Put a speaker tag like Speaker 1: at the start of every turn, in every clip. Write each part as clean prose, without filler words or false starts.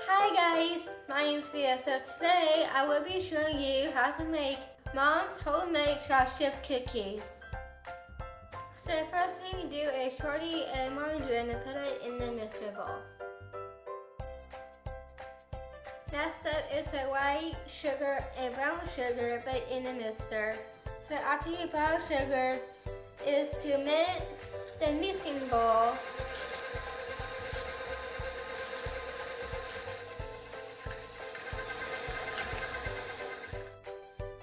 Speaker 1: Hi guys, my name is Leah. So today I will be showing you how to make Mom's homemade chocolate chip cookies. So first thing you do is shorty and margarine and put it in the mixer bowl. Next step is the white sugar and brown sugar but in the mixer. So after you brown sugar is to mix the mixing bowl.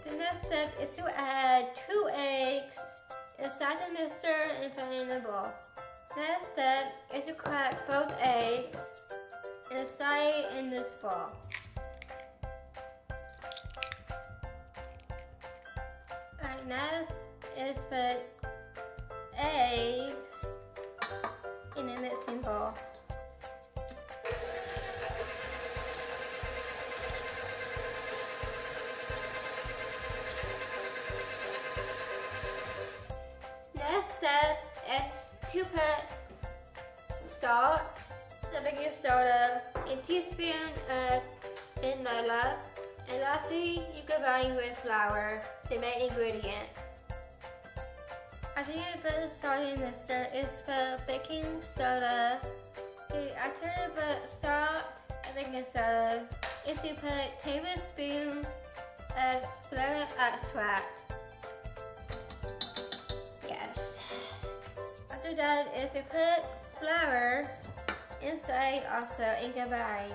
Speaker 1: The next step is to add 2 eggs inside the mixer and put it in the bowl. Next step is to crack both eggs inside in this bowl. Alright, next is put eggs in a mixing bowl. Next step is to put salt, the baking soda, a teaspoon of vanilla, and lastly you combine with flour, the main ingredient. After you put the salt in the mixer, is put baking soda. After you put salt and baking soda, is to put a tablespoon of vanilla extract. Yes. After that is to put flour inside also and combine.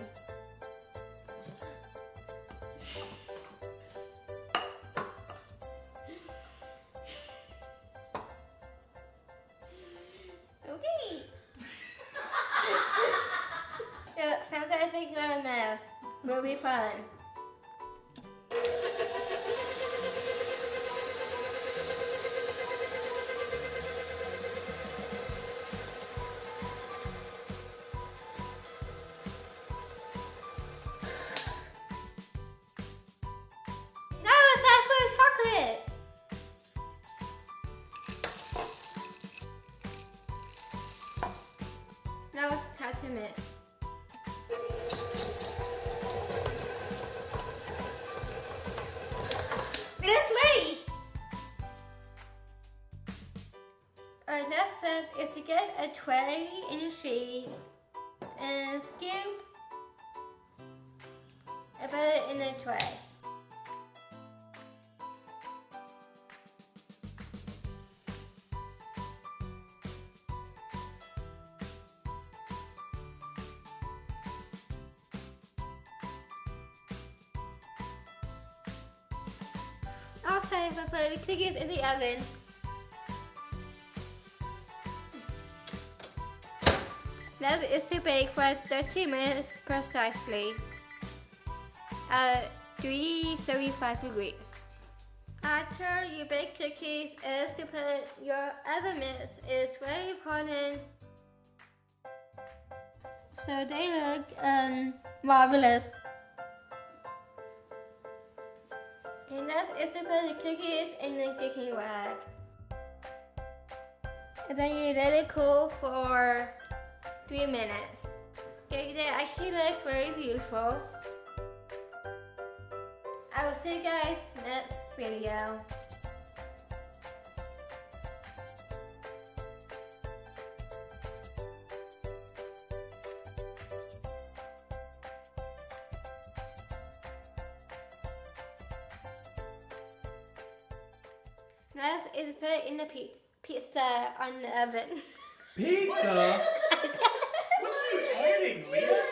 Speaker 1: Okay. So sometimes make a mess. Will be fun. Now it's actually chocolate. Now it's time to mix. It's ready! Alright, next step is to get a tray and a sheet and scoop and put it in a tray. Okay, so put the cookies in the oven. Next is to bake for 30 minutes precisely at 335 degrees. After you bake cookies, is to put your oven mitts. It's very important so they look marvelous. And next is to put the cookies in the cooking rag. And then you let it cool for 3 minutes. Okay, they actually look very beautiful. I will see you guys next video. Next is put it in the pizza on the oven.
Speaker 2: Pizza? What are you adding, Leah?